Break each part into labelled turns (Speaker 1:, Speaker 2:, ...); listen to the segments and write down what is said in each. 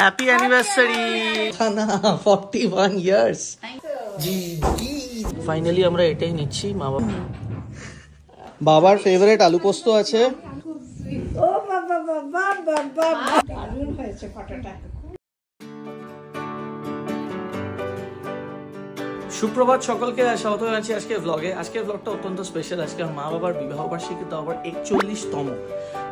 Speaker 1: Happy anniversary! 41 years. জি finally আমরা এটাই নিচ্ছি মা বাবার ফেভারিট আলু পোস্ত আছে।
Speaker 2: ও বাবা বাবা বাবা দারুণ হয়েছে ফটোটা।
Speaker 1: সুপ্রভাত সকলকে, স্বাগত জানাচ্ছি আজকে ব্লগে। আজকের ব্লগটা অত্যন্ত স্পেশাল। আজকে মা বাবার বিবাহ বার্ষিকী, তো আবার 41তম,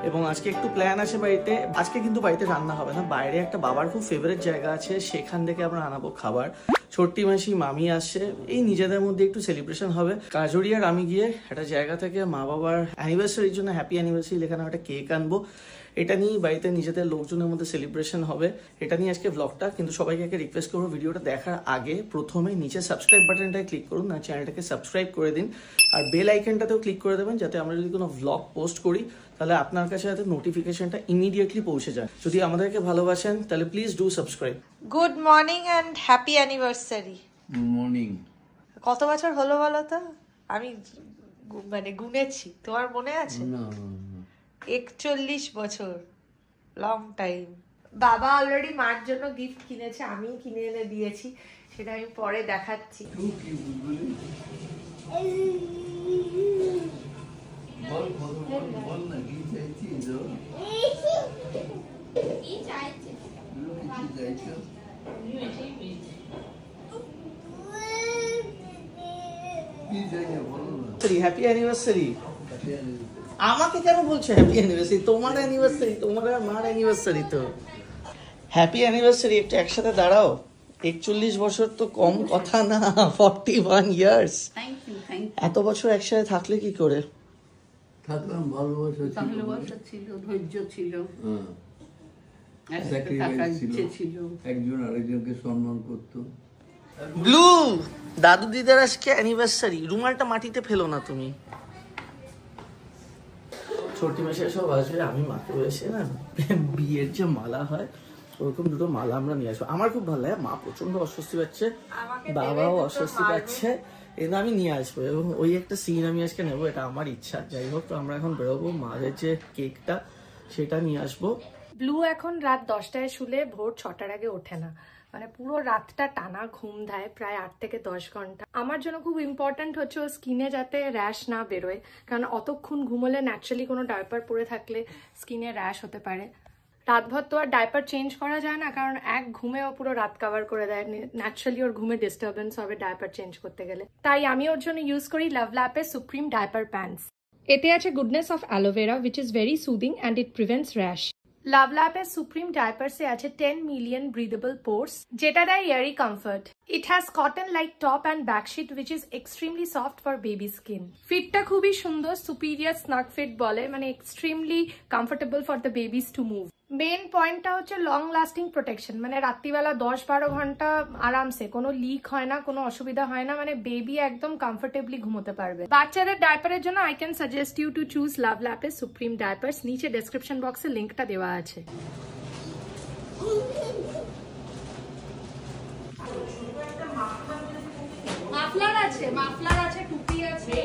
Speaker 1: এবং আজকে একটু প্ল্যান আছে বাড়িতে। আজকে কিন্তু বাড়িতে রান্না হবে না, বাইরে একটা বাবার খুব ফেভারিট জায়গা আছে, সেখান থেকে আমরা আনাবো খাবার। ছোট্টি মাসি মামি আসছে, এই নিজেদের মধ্যে একটু সেলিব্রেশন হবে। কাজরি আর আমি গিয়ে একটা জায়গা থেকে মা বাবার অ্যানিভার্সারির জন্য হ্যাপি অ্যানিভার্সারি লেখানো একটা কেক আনবো। এটা নিয়ে বাড়িতে নিজেদের লোকজনের মধ্যে সেলিব্রেশন হবে, এটা নিয়ে আজকে ব্লগটা। কিন্তু সবাইকে একটা রিকোয়েস্ট করবো, ভিডিওটা দেখার আগে প্রথমে নিচে সাবস্ক্রাইব বাটনটায় ক্লিক করুন, আর চ্যানেলটাকে সাবস্ক্রাইব করে দিন, আর বেল আইকনটাতেও ক্লিক করে দেবেন, যাতে আমরা যদি কোনো ব্লগ পোস্ট করি তাহলে আপনার কাছে যাতে নোটিফিকেশনটা ইমিডিয়েটলি পৌঁছে যায়। যদি আমাদেরকে ভালোবাসেন তাহলে please do subscribe.
Speaker 3: Good morning and happy anniversary.
Speaker 4: Good morning.
Speaker 3: কত বছর হলো বলো তো? আমি মানে গুনেছি, তোমার মনে আছে? 41 বছর, লং টাইম। বাবা অলরেডি মার জন্য গিফট কিনেছে, আমি কিনে এনে দিয়েছি, সেটা আমি পরে দেখাচ্ছি।
Speaker 1: Happy anniversary. আমাকে কেন বলছো হ্যাপি অ্যানিভার্সারি? তোমার অ্যানিভার্সারি, তোমার আর মার অ্যানিভার্সারি। তো হ্যাপি অ্যানিভার্সারি। একটু একসাথে দাঁড়াও। 41 বছর তো কম কথা না, 41 ইয়ার্স। এত বছর একসাথে থাকলে কি করে?
Speaker 4: থাকলাম, ভালোবাসা
Speaker 5: ছিল, ধৈর্য ছিল,
Speaker 4: ছিল, একজন আরেকজনকে সম্মান করতো।
Speaker 1: ব্লু, দাদু দিদার আজকে অ্যানিভার্সারি। রুমালটা মাটিতে ফেলো না তুমি। ছোটি মাসে সব আসবে, আমি মাকে বলেছি না বিয়ের যে মালা হয় ওরকম দুটো মালা আমরা নিয়ে আসবো। আমার খুব ভালো লাগে, মা প্রচন্ড অস্বস্তি পাচ্ছে, বাবাও অস্বস্তি পাচ্ছে, এটা আমি নিয়ে আসবো, এবং ওই একটা সিন আমি আজকে নেবো, এটা আমার ইচ্ছা। যাই হোক, তো আমরা এখন বেরোবো, মায়ের যে কেকটা সেটা নিয়ে আসবো।
Speaker 6: ব্লু এখন রাত 10টায় শুলে ভোর 6টার আগে ওঠে না, মানে পুরো রাতটা টানা ঘুম দেয়, প্রায় 8 থেকে 10 ঘন্টা। আমার জন্য খুব ইম্পর্ট্যান্ট হচ্ছে ও স্কিনে যাতে র্যাশ না বেরোয়, কারণ অতক্ষণ ঘুমোলে ন্যাচারালি কোনো ডাইপার পরে থাকলে স্কিনে র্যাশ হতে পারে। রাতভর তো আর ডাইপার চেঞ্জ করা যায় না, কারণ এক ঘুমে ও পুরো রাত কভার করে দেয়, ন্যাচারালি ওর ঘুমে ডিস্টারবেন্স হবে ডাইপার চেঞ্জ করতে গেলে। তাই আমি ওর জন্য ইউজ করি লাভল্যাপের সুপ্রিম ডাইপার প্যান্টস। এতে আছে goodness of aloe vera, which is very soothing and it prevents rash. লাভল্যাপের সুপ্রিম ডাইপারসে আছে 10 মিলিয়ন ব্রিদেবল পোর্স, যেটা দেয় airy comfort. It has cotton like top and backsheet, which is extremely soft for baby skin. ফিটটা খুবই সুন্দর, superior snug fit বলে, মানে extremely comfortable for the babies to move. Main পয়েন্টটা হচ্ছে লং লাস্টিং প্রোটেকশন, মানে রাত্রিবেলা 10-12 ঘন্টা আরামসে, কোনো লিক হয় না, কোনো অসুবিধা হয় না, মানে বেবি একদম কমফোর্টেবলি ঘুমোতে পারবে। বাচ্চাদের ডাইপারের জন্য I can suggest you to choose লাভল্যাপের সুপ্রিম ডাইপার্স। নিচে ডেসক্রিপশন বক্সে লিঙ্কটা দেওয়া আছে। মাফলার আছে, মাফলার আছে, টুপি আছে।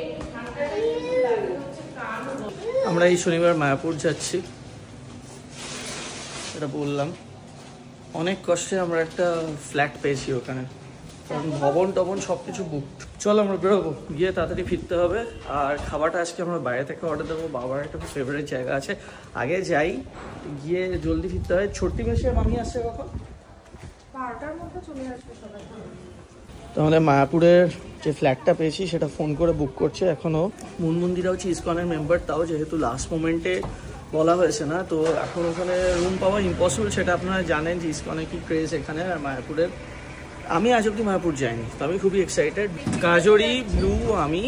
Speaker 1: আমরা এই শনিবার মায়াপুর যাচ্ছি, এটা বললাম। অনেক কষ্টে আমরা একটা ফ্ল্যাট পেয়েছি ওখানে, কারণ ভবন টবন সবকিছু বুক। চলো আমরা বেরোবো, গিয়ে তাড়াতাড়ি ফিরতে হবে। আর খাবারটা আজকে আমরা বাইরে থেকে অর্ডার দেবো, বাবার একটা ফেভারিট জায়গা আছে, আগে যাই, গিয়ে জলদি ফিরতে হয়। ছোট্টি মাসি মামি আসছে কখন?
Speaker 6: 12টার মধ্যে চলে আসবে সবাই।
Speaker 1: তো আমাদের মায়াপুরের যে ফ্ল্যাটটা পেয়েছি সেটা ফোন করে বুক করছে এখনও। মুনমন্দিরা হচ্ছে ইসকনের মেম্বার, তাও যেহেতু লাস্ট মোমেন্টে বলা হয়েছে না, তো এখন ওখানে রুম পাওয়া ইম্পসিবল। সেটা আপনারা জানেন যে ইসকনে কি ক্রেজ এখানে। আর মায়াপুরের আমি আজ অব্দি মায়াপুর যাইনি, তো আমি খুবই এক্সাইটেড। কাজরি, ব্লু, আমি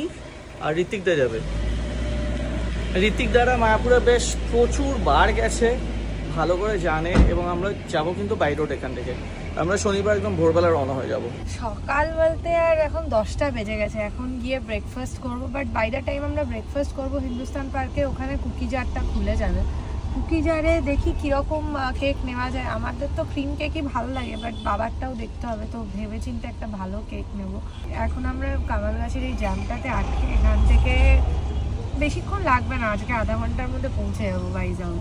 Speaker 1: আর ঋত্বিকদা যাবে। ঋত্বিকদারা মায়াপুরে বেশ প্রচুর বার গেছে, ভালো করে জানে, এবং আমরা যাবো কিন্তু বাই রোড এখান থেকে। আমরা শনিবার একদম ভোরবেলা রওনা হয়ে যাব।
Speaker 6: সকাল বলতে আর এখন 10টা বেজে গেছে, এখন গিয়ে ব্রেকফাস্ট করব। বাট বাই দ্য টাইম আমরা ব্রেকফাস্ট করব হিন্দুস্তান পার্কে, ওখানে কুকি জারটা খুলে যাবে। কুকি জারে দেখি কিরকম কেক নেওয়া যায়। আমাদের তো ক্রিম কেকই ভালো লাগে, বাট বাবারটাও দেখতে হবে, তো ভেবে চিন্তে একটা ভালো কেক নেব। এখন আমরা কামালগাছির এই জ্যামটাতে আটকে, এখান থেকে বেশিক্ষণ লাগবে না, আজকে আধা ঘন্টার মধ্যে পৌঁছে যাবো বাইজাও।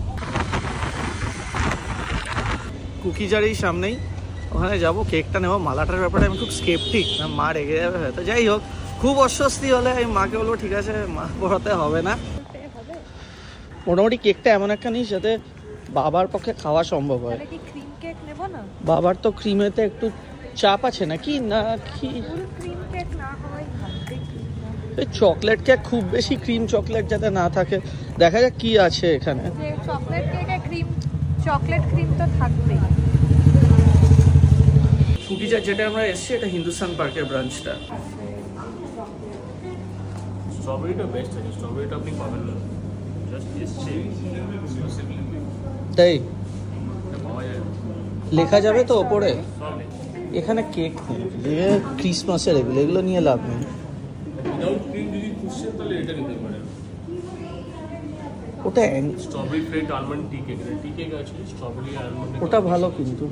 Speaker 1: কুকিজারের সামনেই, ওখানে যাব, কেকটা নেবো। মালাটার ব্যাপারে আমি খুব স্কেপটিক, না মা রেগে যাবে হয়তো। যাই হোক, খুব অস্বস্তি হলে আমি মাকে বলবো ঠিক আছে মা পড়াতে হবে না। মোটামুটি কেকটা এমন একটা জিনিস যাতে বাবার পক্ষে খাওয়া সম্ভব হয়।
Speaker 3: ক্রিম কেক নেব না?
Speaker 1: বাবার তো ক্রিমেতে একটু চাপ আছে নাকি, না কি
Speaker 3: ক্রিম কেক না হওয়াই ভালো।
Speaker 1: চকলেট কেক খুব বেশি ক্রিম চকলেট যাতে না থাকে। দেখা যাক কি আছে এখানে।
Speaker 3: যে চকলেট কেকে ক্রিম, চকলেট ক্রিম তো থাকবেই।
Speaker 1: কুকিজার যেটা আমরা এসেছি এটা হিন্দুস্তান পার্কের ব্রাঞ্চটা।
Speaker 7: স্ট্রবেরিটা বেস্ট আছে, স্ট্রবেরিটা আপনি পাবেন না, জাস্ট এসছে এক্সক্লুসিভলি
Speaker 1: তাই
Speaker 7: পাওয়া যায়।
Speaker 1: লেখা যাবে তো ওপরে?
Speaker 7: সব
Speaker 1: এখানে কেক নেই, ক্রিসমাসের এগুলো, এগুলো নিয়ে লাভ নেই।
Speaker 7: উইদাউট ক্রিম যদি খুঁজছেন তাহলে এটা নিতে পারেন।
Speaker 1: ওটা
Speaker 7: স্ট্রবেরি ফ্লেট আলমন্ড টি কেক, টি কেক আছে স্ট্রবেরি আলমন্ড,
Speaker 1: ওটা ভালো, কিন্তু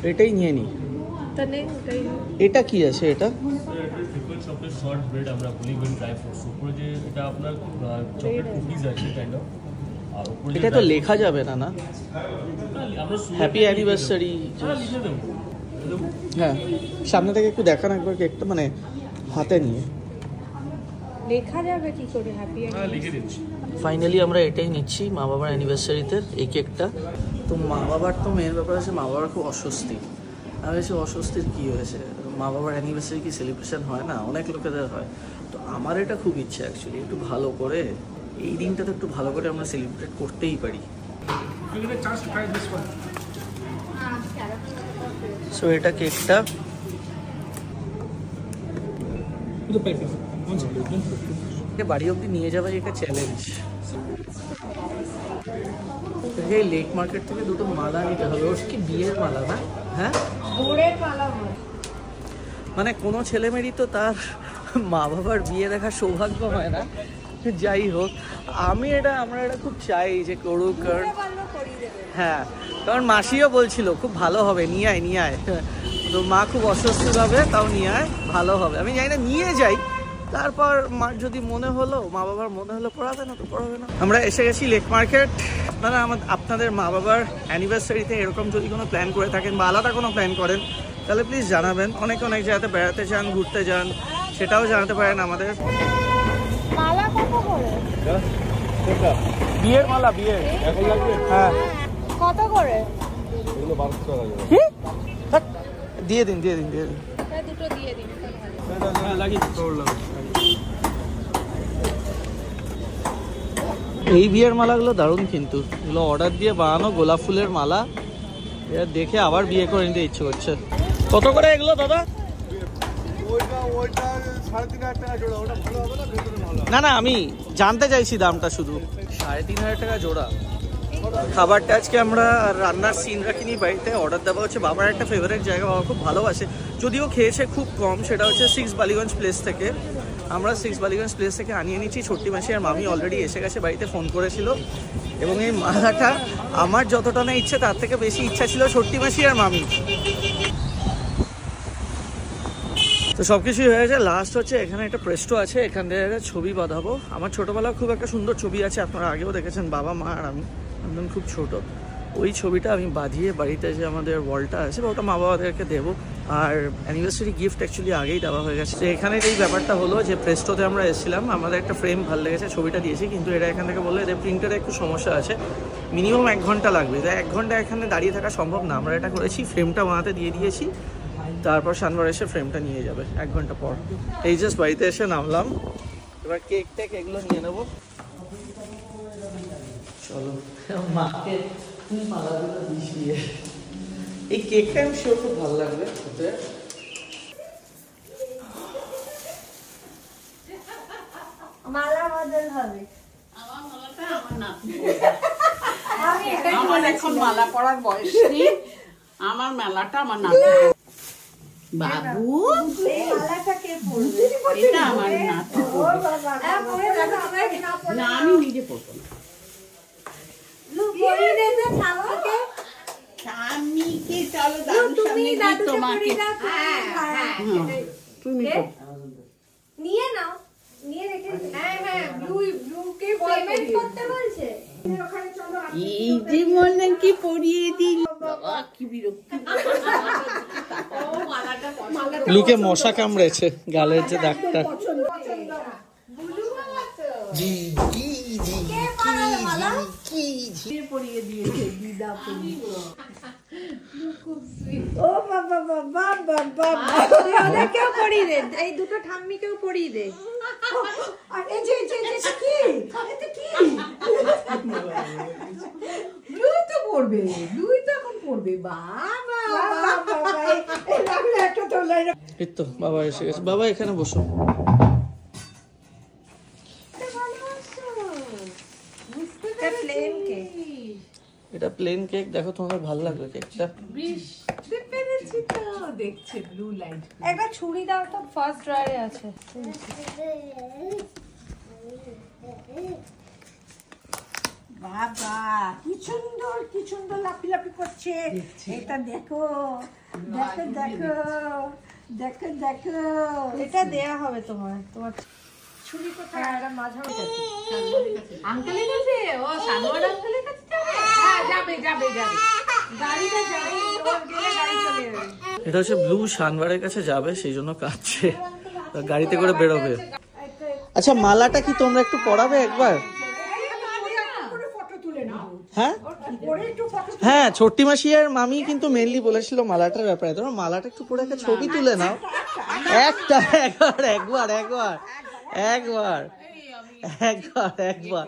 Speaker 1: এটাই নিয়ে নি।
Speaker 3: তা নেই ওটাই।
Speaker 1: এটা কি আছে? এটা
Speaker 7: ট্রিপল চকলেট সল্ট ব্রেড আমরা বলি উইথ ড্রাই ফ্রুটস। উপরে যে এটা আপনার চকলেট কুকিজ আছে কাইন্ড অফ, আর উপরে
Speaker 1: এটা তো লেখা যাবে না, না?
Speaker 7: আমরা
Speaker 1: হ্যাপি অ্যানিভার্সারি।
Speaker 7: লিখে দেবো।
Speaker 1: হ্যাঁ, সামনে থেকে একটু দেখান একবার কেকটা, মানে হাতে নিয়ে।
Speaker 3: লেখা যাবে কি করে হ্যাপি?
Speaker 7: হ্যাঁ লিখে দিচ্ছি।
Speaker 1: ফাইনালি আমরা এটাই নিচ্ছি মা বাবার অ্যানিভার্সারিতে, এই কেকটা। তো মা বাবার তো মেন ব্যাপার আছে, মা বাবার খুব অস্বস্তি। আমি বলছি অস্বস্তির কী হয়েছে, মা বাবার অ্যানিভার্সারি কি সেলিব্রেশন হয় না? অনেক লোকেদের হয়। তো আমার এটা খুব ইচ্ছে অ্যাকচুয়ালি একটু ভালো করে, এই দিনটাতে একটু ভালো করে আমরা সেলিব্রেট করতেই পারি। সো এটা কেকটা বাড়ি অব্দি নিয়ে যাওয়া একটা চ্যালেঞ্জ। এই লেক মার্কেট থেকে দুটো মালা নিতে হবে। ওর কি বিয়ের মালা না? হ্যাঁ, মানে কোনো ছেলেমেয়েরই তো তার মা বাবার বিয়ে দেখার সৌভাগ্য হয় না। যাই হোক, আমরা এটা খুব চাই যে করুক, কারণ হ্যাঁ, কারণ মাসিও বলছিল খুব ভালো হবে, নিয়ে আয়। তো মা খুব অস্বস্তি হবে, তাও নিয়ে আয়, ভালো হবে। আমি জানি না, নিয়ে যাই, তারপর মার যদি মনে হলো, মা বাবার মনে হলো পড়াবে না তো পড়াবে না। আমরা এসে গেছি লেক মার্কেট। আপনাদের মা বাবার অ্যানিভার্সারিতে এরকম যদি কোনো প্ল্যান করে থাকেন বা আলাদা কোনো প্ল্যান করেন তাহলে প্লিজ জানাবেন। অনেক জায়গাতে বেড়াতে যান, ঘুরতে যান, সেটাও জানাতে পারেন আমাদের। বিয়ের মালা, বিয়ের এখন লাগবে। হ্যাঁ,
Speaker 3: কত করে?
Speaker 7: এগুলো 1200 টাকা লাগবে।
Speaker 1: দিয়ে দিন।
Speaker 3: দুটো দিয়ে দিন।
Speaker 1: হ্যাঁ, লাগিয়ে করলাম। এই বিয়ের মালাগুলো দারুণ, কিন্তু এগুলো অর্ডার দিয়ে বানানো গোলাপ ফুলের মালা। এটা দেখে আবার বিয়ে করে নিতে ইচ্ছে করছে। কত করে এগুলো দাদা? না, আমি জানতে চাইছি দামটা শুধু। 3500 টাকা জোড়া। খাবারটা আজকে আমরা রান্নার সিন রাখিনি, বাড়িতে অর্ডার দেওয়া হচ্ছে। বাবার একটা ফেভারিট জায়গা, বাবা খুব ভালোবাসে, যদিও খেয়েছে খুব কম, সেটা হচ্ছে 6 বালিগঞ্জ প্লেস থেকে। আমরা 6 বালিগঞ্জ প্লেস থেকে আনিয়ে নিচ্ছি। ছোট্টি মাসি আর মামি অলরেডি এসে গেছে, বাড়িতে ফোন করেছিল। এবং এই মালাটা আমার যতটা না ইচ্ছে তার থেকে বেশি ইচ্ছা ছিল ছোট্টি মাসি আর মামি। তো সব কিছুই হয়ে গেছে। লাস্ট হচ্ছে এখানে একটা প্রেস্টো আছে, এখান থেকে ছবি বাঁধাবো। আমার ছোটোবেলা খুব একটা সুন্দর ছবি আছে, আপনারা আগেও দেখেছেন, বাবা মা আর আমি একদম খুব ছোট। ওই ছবিটা আমি বাঁধিয়ে বাড়িতে যে আমাদের ওয়ালটা আছে ওটা মা বাবাদেরকে দেবো। আর অ্যানিভার্সারি গিফট অ্যাকচুয়ালি আগেই দেওয়া হয়ে গেছে। তো এখানে এই ব্যাপারটা হলো যে প্রেস্টোতে আমরা এসেছিলাম, আমাদের একটা ফ্রেম ভালো লেগেছে, ছবিটা দিয়েছি, কিন্তু এরা এখান থেকে বললো এদের প্রিন্টারে একটু সমস্যা আছে, মিনিমাম 1 ঘন্টা লাগবে। তাই 1 ঘন্টা এখানে দাঁড়িয়ে থাকা সম্ভব না। আমরা এটা করেছি, ফ্রেমটা বানাতে দিয়ে দিয়েছি, তারপর শানবার এসে ফ্রেমটা নিয়ে যাবে 1 ঘন্টা পর। এই জাস্ট বাড়িতে এসে নামলাম, এবার কেক টেক এগুলো নিয়ে নেবো। চলো মাকে মালাগুলো দিছিয়ে, এই কেকটা আমি শিওর খুব ভালো লাগবে খেতে।
Speaker 3: মালা বদল হবে।
Speaker 5: আমার মালাটা আমার নাতি।
Speaker 3: আমি এটাই
Speaker 5: আমার এখন মালা পরার বয়স নেই, আমার মেলাটা আমার নাতি। বাবু,
Speaker 3: এই মালাটা কে পরবে?
Speaker 5: এটা আমার নাতি।
Speaker 3: হ্যাঁ, পরে দেখো, আমরা কি না পরলে?
Speaker 5: না, আমি নিজে পরবো না।
Speaker 3: পরিয়ে দেবে ঠাকুরকে।
Speaker 5: স্বামীকে চলো দাদুর সামনে গিয়ে তোমাকে। হ্যাঁ, তুমি
Speaker 3: নিয়ে নাও, নিয়ে রেখে। হ্যাঁ, ব্লুকে পেমেন্ট করতে বলছে। ওখানে চলো,
Speaker 5: এই যে মনে কি পরিয়ে দিল। কি বিরক্তি।
Speaker 1: লুকে মশা কামড়েছে গালের যে দাগটা।
Speaker 5: পরিয়ে দিয়েছে দিদা
Speaker 2: ও বাবা বাবা বাবা
Speaker 3: ওদেরকেও পরিয়ে দে, এই দুটো ঠাম্মিকেও পরিয়ে দে।
Speaker 2: আর এই যে কি এটা কি
Speaker 5: ব্লু তো পড়বে, ব্লুই তো এখন পড়বে। বাবা
Speaker 2: বাবা এই লাগলে একটা তোলাই।
Speaker 1: এই তো বাবা এসে গেছে। বাবা এখানে বসো।
Speaker 3: প্লেন কেক,
Speaker 1: এটা প্লেন কেক। দেখো তোমাদের ভালো লাগবে কেকটা?
Speaker 5: বুঝতে পেরেছি তো, দেখছে ব্লু লাইট।
Speaker 3: একবার ছুরি দাও তো, ফার্স্ট ড্রায়ারে আছে।
Speaker 2: বাবা কি সুন্দর লাফি করছে। এটা দেখো দেখো দেখো দেখো দেখো।
Speaker 3: এটা দেয়া হবে তোমার
Speaker 2: ছুরি কোথায়?
Speaker 3: হ্যাঁ, এটা মাঝামাঝি আছে।
Speaker 5: আঙ্কেলের কাছে? ও সানোয়ার আঙ্কেলের কাছে যাবে? হ্যাঁ যাবে যাবে যাবে।
Speaker 3: গাড়িটা যাই, ওর গেলে গাড়ি চলে যাবে।
Speaker 1: এটা হচ্ছে ব্লু শানবারের কাছে যাবে, সেই জন্য কাঁদছে। গাড়িতে করে বেরোবে। আচ্ছা, মালাটা কি তোমরা একটু পরাবে একবার?
Speaker 2: ফটো তুলে নাও।
Speaker 1: হ্যাঁ
Speaker 2: পরে একটু ফটো।
Speaker 1: হ্যাঁ, ছোট্টি মাসি আর মামি কিন্তু মেনলি বলেছিল মালাটার ব্যাপারে। তোমরা মালাটা একটু পরে একটা ছবি তুলে নাও। একটা একবার একবার একবার একবার একবার একবার।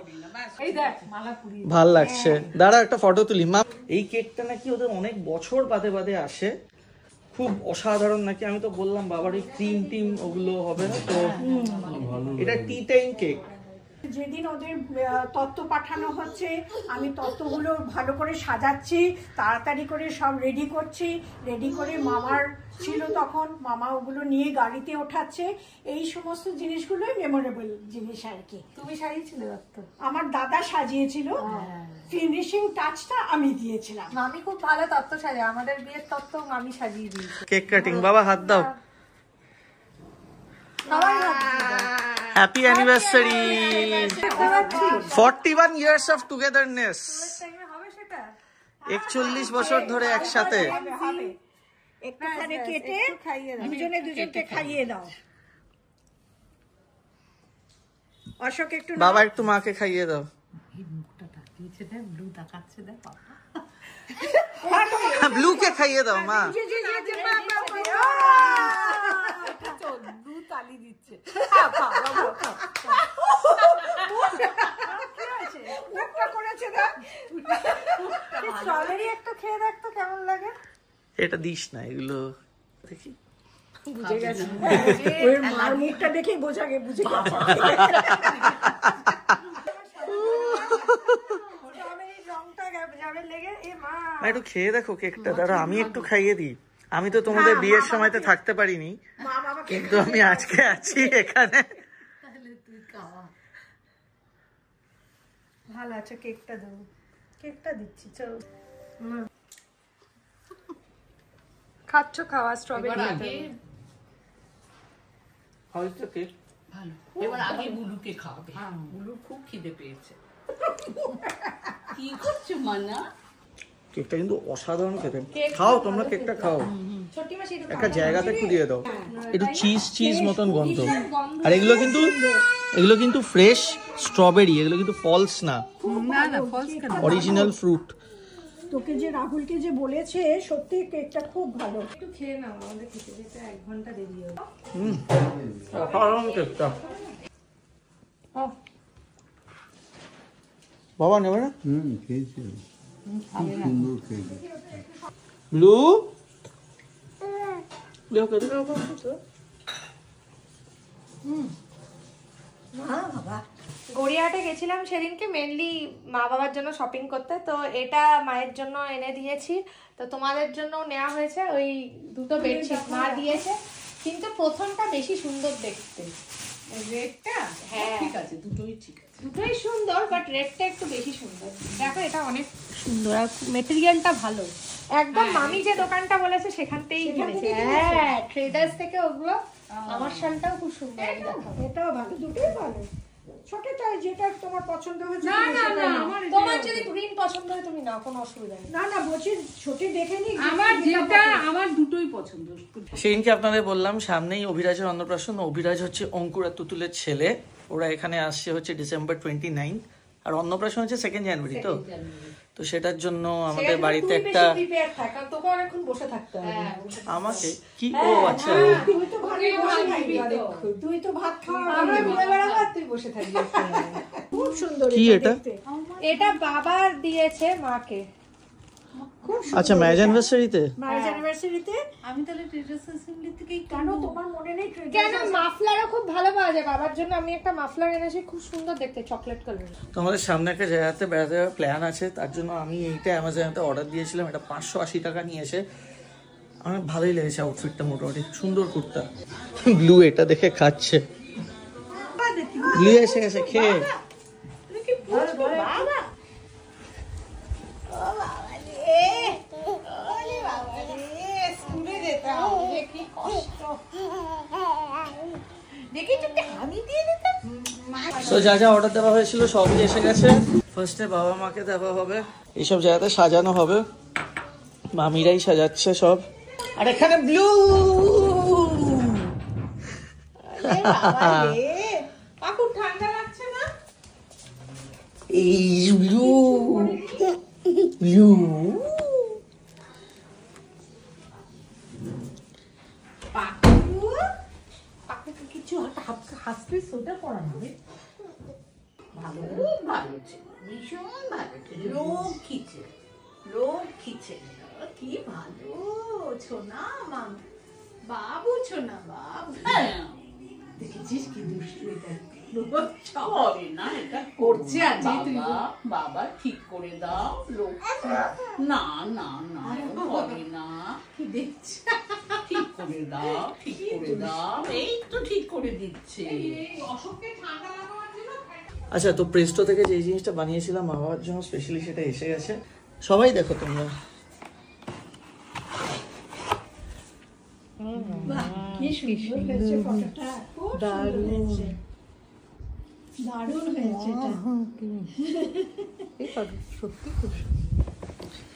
Speaker 5: এই দেখ মালা পুরিয়ে।
Speaker 1: ভাল লাগছে। দাঁড়াও একটা ফটো তুলি। মা, এই কেকটা নাকি ওদের অনেক বছর বাদে বাদে আসে, খুব অসাধারণ নাকি। আমি তো বললাম বাবার এই ক্রিম টিম ওগুলো হবে না তো। এটা টি টাইম কেক।
Speaker 2: যেদিন ওদের তত্ত্ব পাঠানো হচ্ছে, আমি তত্ত্বগুলো ভালো করে সাজাচ্ছি, তাড়াতাড়ি করে সব রেডি করছি। রেডি করে মামার ছিল তখন, মামা ওগুলো নিয়ে গাড়িতে ওঠাচ্ছে। এই সমস্ত জিনিসগুলোই মেমোরেবল জিনিস আর কি।
Speaker 3: তুমি সাজিয়েছিলে দত্ত?
Speaker 2: আমার দাদা সাজিয়েছিল, ফিনিশিং টাচটা আমি দিয়েছিলাম।
Speaker 3: মামি খুব ভালো তত্ত্ব সাজে, আমাদের বিয়ের তত্ত্ব মামি সাজিয়ে দিয়েছে।
Speaker 1: Cake cutting. বাবা হাত দাও।
Speaker 3: সবাই হাত দিয়ে দাও।
Speaker 1: Happy anniversary, 41 years of togetherness.
Speaker 3: টাইমে হবে সেটা?
Speaker 1: 41 বছর ধরে একসাথে।
Speaker 2: হবে একটুখানি কেটে দুজনকে খাইয়ে দাও। অশোক একটু
Speaker 1: বাবা একটু মাকে খাইয়ে দাও।
Speaker 5: এই মুখটা তাকিয়েছে দেখ, ব্লু তাকাচ্ছে দেখ বাবা।
Speaker 1: ব্লুকে খাইয়ে দাও মা।
Speaker 5: ব্লু তালি দিচ্ছে।
Speaker 3: স্ট্রবেরি একটু খেয়ে দেখ তো কেমন লাগে।
Speaker 1: এটা দিস না, এগুলো দেখি।
Speaker 2: বুঝে গেছে, ওর মার মুখটা দেখেই বুঝে গেছে।
Speaker 1: মা একটু খেয়ে দেখো কেকটা। দাঁড়া আমি একটু খাইয়ে দিই। আমি তো তোমাদের বিয়ের সময়তে থাকতে পারিনি, কিন্তু আমি আজকে আছি এখানে।
Speaker 3: ভালো আছে, কেকটা দেবো। কেকটা দিচ্ছি, চল। খাচ্ছ খাওয়া স্ট্রবেরি।
Speaker 5: ভালো, এবার আগে বুলুকে খাওয়াবে। বুলুর খুব খিদে পেয়েছে। কি করছো মানা?
Speaker 1: কেকটা কিন্তু অসাধারণ খেতে। খাও তোমরা, কেকটা খাও।
Speaker 3: ছোটি মাসি
Speaker 1: একটা জায়গাতে একটু দিয়ে দাও, একটু চিজ মতন গন্ধ। আর এগুলো কিন্তু ফ্রেশ স্ট্রবেরি, এগুলো কিন্তু ফলস না,
Speaker 5: না না ফলস কেন?
Speaker 1: Original fruit.
Speaker 2: তোকে যে রাহুলকে যে বলেছে, সত্যি কেকটা খুব ভালো।
Speaker 3: একটু খেয়ে নাও, আমাদের খেতে যেতে 1 ঘন্টা দেরি হবে।
Speaker 1: অসাধারণ কেকটা। বাবা নেবে না?
Speaker 4: খেয়েছি, খুব সুন্দর খেয়েছি।
Speaker 1: ব্লু
Speaker 3: গড়িয়াহাটে গেছিলাম সেদিনকে মেনলি মা বাবার জন্য শপিং করতে, তো এটা মায়ের জন্য এনে দিয়েছি। তো তোমাদের জন্য নেওয়া হয়েছে ওই দুটো বেডশিট মা দিয়েছে, কিন্তু প্রথমটা বেশি সুন্দর দেখতে।
Speaker 5: রেডটা?
Speaker 3: হ্যাঁ
Speaker 5: ঠিক আছে, দুটোই ঠিক আছে।
Speaker 3: দুটোই সুন্দর, বাট রেডটা একটু বেশি সুন্দর। দেখো এটা অনেক সুন্দর আর মেটেরিয়ালটা ভালো একদম। মামি যে দোকানটা বলেছে সেখান থেকেই কিনেছে। হ্যাঁ, ট্রেডার্স থেকে ওগুলো। আমার শালটাও খুব সুন্দর।
Speaker 2: এটাও ভালো, দুটোই ভালো। ছোটটাই যেটা তোমার পছন্দ হয়েছে
Speaker 6: না
Speaker 2: তুমি
Speaker 6: না
Speaker 2: সেটাই
Speaker 6: না
Speaker 2: নাও।
Speaker 6: আমার তোমার যদি গ্রিন পছন্দ হয় তুমি নাও, কোনো অসুবিধা নেই।
Speaker 2: না না বলছি ছোটে দেখে নি
Speaker 5: আমার যেটা আমার দুটোই পছন্দ।
Speaker 1: সেদিনকে আপনাদের বললাম সামনেই অভিরাজের অন্নপ্রাশন। অভিরাজ হচ্ছে অঙ্কুর আর তুতুলের ছেলে। ওরা এখানে আসছে হচ্ছে ডিসেম্বর 29 আর অন্নপ্রাশন হচ্ছে 2 জানুয়ারি। তো সেটার জন্য আমাদের বাড়িতে একটা
Speaker 3: তোকে অনেকক্ষণ বসে থাকতে হবে।
Speaker 1: আমাকে কি ও আচ্ছা
Speaker 2: তুই তো ভালো বসে থাকবি তুই তো ভাত খাওয়া
Speaker 3: আমরা ঘুরে বেড়াবো আর তুই বসে থাকবি।
Speaker 2: খুব সুন্দর
Speaker 1: কি এটা?
Speaker 2: দেখতে।
Speaker 6: এটা বাবা দিয়েছে মাকে।
Speaker 1: আচ্ছা ম্যারেজ অ্যানিভার্সারিতে
Speaker 2: ম্যারেজ অ্যানিভার্সারিতে
Speaker 5: আমি তাহলে ট্রেডার্স অ্যাসেম্বলি থেকেই
Speaker 2: কেন তোমার মনে নেই
Speaker 6: কেন মাফলারও খুব ভালো পাওয়া যায়। বাবার জন্য আমি একটা মাফলার এনেছি, খুব সুন্দর দেখতে, চকলেট কালার।
Speaker 1: তো আমাদের সামনে একটা জায়গাতে বেড়াতে যাওয়ার প্ল্যান আছে, তার জন্য আমি এইটা অ্যামাজনে অর্ডার দিয়েছিলাম। এটা 580 টাকা নিয়েছে। আমার ভালোই লেগেছে আউটফিটটা, মোটামুটি সুন্দর কুর্তা। ব্লু এটা দেখে খাচ্ছে, ব্লু এসে গেছে খেয়ে। তো যা যা অর্ডার দেওয়া হয়েছিল সবই এসে গেছে। ফার্স্টে বাবা মাকে দেওয়া হবে, এইসব জায়গাতে সাজানো হবে, মামিরাই সাজাচ্ছে সব। আর এখানে ব্লু
Speaker 3: ঠান্ডা লাগছে না?
Speaker 1: এই ব্লু ব্লু
Speaker 3: কিছু হাসতে সোটা পড়া হবে।
Speaker 5: ভালো, খুব ভালো ছিল, ভীষণ ভালো ছিল, লোক খিচে, লোক খিচে, কি ভালো ছোনা মাম, বাবু ছোনা বাবু।
Speaker 3: দেখেছিস কি দুষ্টু এটা?
Speaker 5: হবে না এটা
Speaker 3: করছে আজকে তুই।
Speaker 5: বাবা ঠিক করে দাও লোক। না না না হবে না,
Speaker 3: কি দেখছিস?
Speaker 5: ঠিক করে দাও, ঠিক করে দাও, এই তো ঠিক করে দিচ্ছে।
Speaker 3: অশোককে ঠান্ডা লাগানোর জন্য
Speaker 1: আচ্ছা, তো প্রেস্টো থেকে যে জিনিসটা বানিয়েছিলাম মা বাবার জন্য স্পেশালি, সেটা এসে গেছে। সবাই দেখো তোমরা।
Speaker 2: কি সুন্দর হয়েছে ফটোটা, খুব দারুণ হয়েছে, দারুণ হয়েছে এটা,
Speaker 3: সত্যি খুব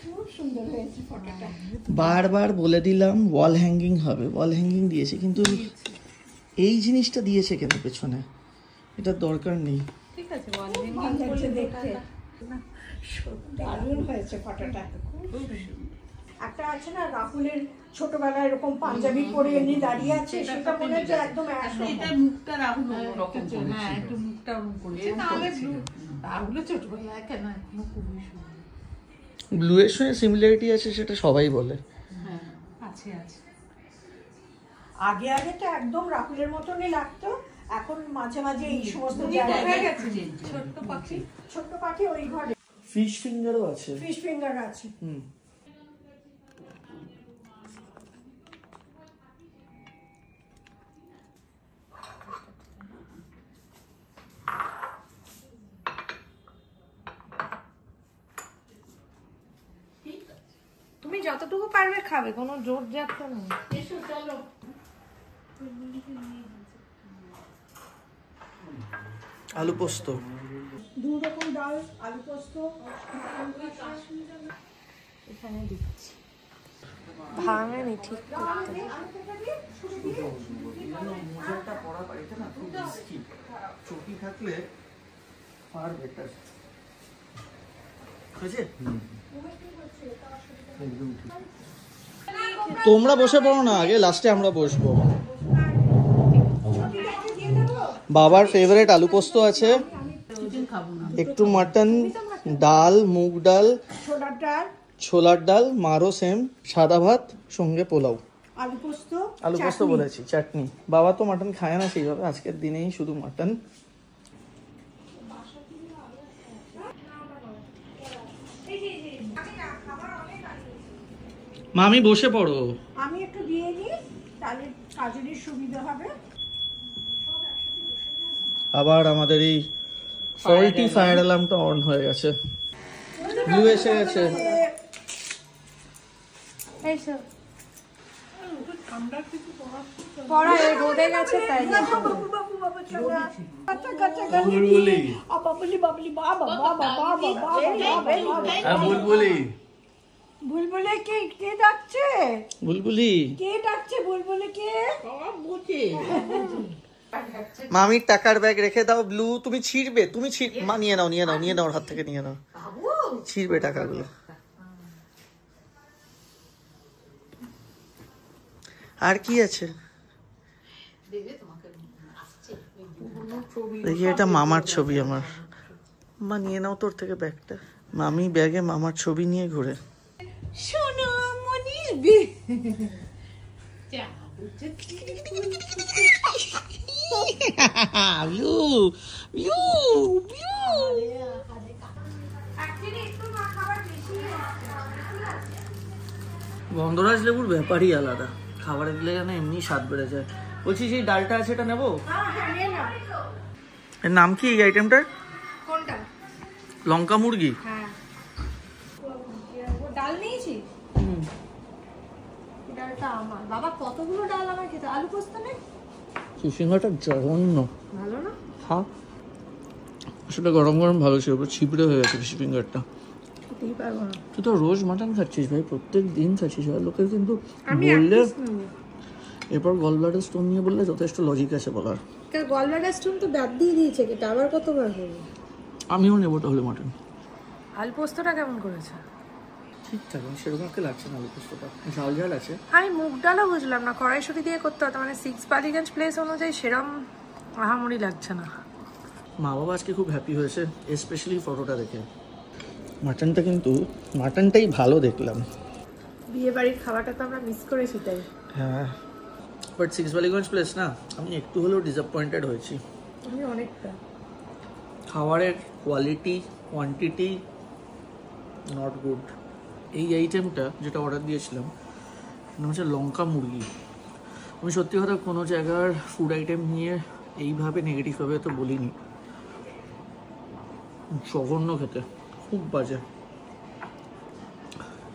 Speaker 2: খুব সুন্দর হয়েছে ফটোটা।
Speaker 1: বারবার বলে দিলাম ওয়াল হ্যাঙ্গিং হবে, ওয়াল হ্যাঙ্গিং দিয়েছে, কিন্তু এই জিনিসটা দিয়েছে কেন পেছনে? এটার দরকার নেই।
Speaker 3: ঠিক আছে,
Speaker 2: ভালো লাগছে দেখতে, দারুণ হয়েছে ফটোটা। একটা আছে না রাহুলের ছোটবেলায় এরকম পাঞ্জাবি পরে এমনি দাঁড়িয়ে আছে, সেটা মনে হচ্ছে একদম
Speaker 5: এটা মুখটা রাহুল অন্যরকম করেছিল।
Speaker 3: হ্যাঁ, একটু মুখটা ওরকম করেছে। তাহলে তাহলে ছোটবেলায় কেন এখনো খুবই সুন্দর।
Speaker 1: ব্লু এর সঙ্গে সিমিলারিটি আছে সেটা সবাই বলে।
Speaker 3: হ্যাঁ, আছে আছে।
Speaker 2: আগে আগে তো একদম রাহুলের মতনই লাগতো, এখন মাঝে মাঝে এই সমস্ত
Speaker 3: হয়ে
Speaker 2: জায়গায়
Speaker 3: গেছে ছোট্ট পাখি।
Speaker 2: ছোট্ট পাখি ওই ঘরে
Speaker 1: ফিশ ফিঙ্গারও আছে।
Speaker 2: ফিশ ফিঙ্গার আছে।
Speaker 1: হুম।
Speaker 6: তুমি যতটুকু পারবে খাবে, কোনো জোর জাত নেই।
Speaker 5: এসো চলো।
Speaker 1: আলু পোস্ত,
Speaker 2: 2 রকম ডাল, আলু পোস্ত,
Speaker 6: এখানে দিচ্ছি, ভাঙেনি ঠিক করতে।
Speaker 1: মোজাটা পরা বাড়িতে না খুব রিস্কি, চটি থাকলে ফার বেটার। হয়েছে? তোমরা বসে পড়ো না, আগে লাস্টে আমরা বসবো। বাবার ফেভারিট আলু পোস্ত আছে, একটু মাটন, ডাল, মুগ ডাল,
Speaker 2: ছোলার ডাল,
Speaker 1: ছোলার ডাল, মারও সেম, সাদা ভাত, সঙ্গে পোলাও।
Speaker 2: আলু পোস্ত,
Speaker 1: আলু পোস্ত বলেছি, চাটনি। বাবা তো মাটন খায় না সেইভাবে, আজকের দিনেই শুধু মাটন। মামি বসে পড়ো।
Speaker 2: আমি একটু দিয়ে নিই, তাহলে কাজেরই সুবিধা হবে।
Speaker 1: আবার আমাদের এই ফল্টি ফায়ার অ্যালার্মটা অন হয়ে গেছে। ব্লু এসে গেছে।
Speaker 6: পড়া রোদে গেছে তাই
Speaker 2: বুলবুলে কে ডাকছে?
Speaker 1: বুলবুলি
Speaker 2: কে ডাকছে? বুলবুলে কে?
Speaker 1: মামির টাকার ব্যাগ রেখে দাও ব্লু। তুমি ছিড়বে, তুমি মা নিয়ে নাও, নিয়ে নাও, নিয়ে নাও, ওর হাত থেকে নিয়ে নাও, ছিড়বে টাকাগুলো। আর কি আছে দেখি, এটা মামার ছবি আমার। মা নিয়ে নাও তোর থেকে ব্যাগটা। মামি ব্যাগে মামার ছবি নিয়ে ঘুরে।
Speaker 5: শোনো মনির
Speaker 1: গন্ধরাজ লেবুর ব্যাপারই আলাদা, খাবারে দিলে যেন এমনি স্বাদ বেড়ে যায়। বলছি সেই ডালটা আছে, এটা নেবো? এর নাম কি এই আইটেমটার?
Speaker 6: কোনটা?
Speaker 1: লঙ্কা মুরগি।
Speaker 6: হ্যাঁ, ডাল নিয়েছি। ডালটা আমার বাবা, কতগুলো ডাল আমার খেতে। আলু পোস্ত নেই?
Speaker 1: সিঙ্গাটা জঘন্য,
Speaker 6: ভালো না?
Speaker 1: হ্যাঁ সেটা গরম গরম ভালো ছিল, ছিপড়ে হয়ে গেছে ফিঙ্গারটা।
Speaker 6: খেতেই পারবো না।
Speaker 1: তুই তো রোজ মাটন খাচ্ছিস ভাই, প্রত্যেক দিন খাচ্ছিস। আর লোকের কিন্তু বললে এরপর গল ব্লাডার স্টোন নিয়ে বললে যথেষ্ট লজিক আছে বলার।
Speaker 6: গল ব্লাডার স্টোন তো বাদ দিয়ে দিয়েছে, এটা আবার কতবার করবো?
Speaker 1: আমিও নেবো তাহলে মাটন।
Speaker 6: আলু পোস্তটা কেমন করেছে?
Speaker 1: ঠিকঠাক, সেরকম একটা লাগছে না আলু পোস্তটা, ঝাল ঝাল আছে।
Speaker 6: আমি মুগ ডালও বুঝলাম না, কড়াইশুঁটি দিয়ে করতে হতো, মানে 6 বালিগঞ্জ প্লেস অনুযায়ী সেরম আহামরি লাগছে না।
Speaker 1: মা বাবা আজকে খুব হ্যাপি হয়েছে, স্পেশালি ফটোটা দেখে। মাটনটা কিন্তু মাটনটাই ভালো দেখলাম।
Speaker 6: বিয়ে বাড়ির খাবারটা তো আমরা মিস করেছি তাই।
Speaker 1: হ্যাঁ, বাট 6 বালিগঞ্জ প্লেস না, আমি একটু হলেও ডিসঅ্যাপয়েন্টেড হয়েছি।
Speaker 6: আমি অনেকটা।
Speaker 1: খাবারের কোয়ালিটি, কোয়ান্টিটি নট গুড। এই আইটেমটা যেটা অর্ডার দিয়েছিলাম এটা হচ্ছে লঙ্কা মুরগি। আমি সত্যি কথা কোনো জায়গার ফুড আইটেম নিয়ে এইভাবে নেগেটিভভাবে তো বলিনি। জঘন্য খেতে, খুব বাজে।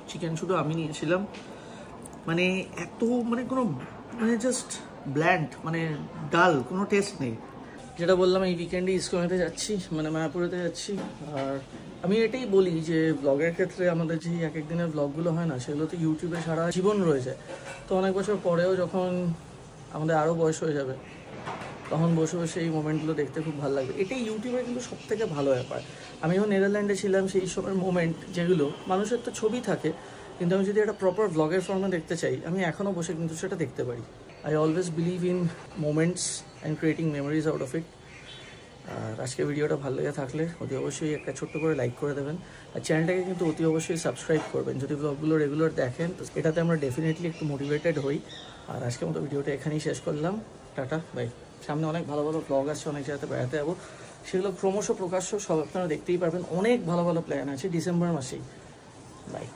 Speaker 1: চিকেন শুধু আমি নিয়েছিলাম, মানে এত মানে কোনো মানে জাস্ট ব্ল্যান্ড, মানে ডাল, কোনো টেস্ট নেই। যেটা বললাম এই উইকেন্ডে ইস্কনেতে যাচ্ছি, মানে মায়াপুরেতে যাচ্ছি। আর আমি এটাই বলি যে ব্লগের ক্ষেত্রে আমাদের যে এক এক দিনের ব্লগগুলো হয় না, সেগুলো তো ইউটিউবে সারা জীবন রয়েছে। তো অনেক বছর পরেও যখন আমাদের আরও বয়স হয়ে যাবে, তখন বসে বসে এই মোমেন্টগুলো দেখতে খুব ভালো লাগবে। এটাই ইউটিউবের কিন্তু সব থেকে ভালো ব্যাপার। আমি যখন নেদারল্যান্ডে ছিলাম, সেই সময়ের মোমেন্ট যেগুলো, মানুষের তো ছবি থাকে, কিন্তু আমি যদি একটা প্রপার ব্লগের ফর্মে দেখতে চাই, আমি এখনও বসে কিন্তু সেটা দেখতে পারি। I always believe in moments and creating memories out of it. আর আজকে ভিডিওটা ভালো লেগে থাকলে অতি অবশ্যই একটা ছোট্ট করে লাইক করে দেবেন। আর চ্যানেলটাকে কিন্তু অতি অবশ্যই সাবস্ক্রাইব করবেন যদি ব্লগগুলো রেগুলার দেখেন। তো এটাতে আমরা ডেফিনেটলি একটু মোটিভেটেড হই। আর আজকের মতো ভিডিওটা এখানেই শেষ করলাম। Tata, bye. সামনে অনেক ভালো ভালো ব্লগ আসছে, অনেক জায়গাতে বেড়াতে যাবো, সেগুলো ক্রমশ প্রকাশ্য সব আপনারা দেখতেই পারবেন। অনেক ভালো ভালো প্ল্যান আছে ডিসেম্বর মাসেই। বাই।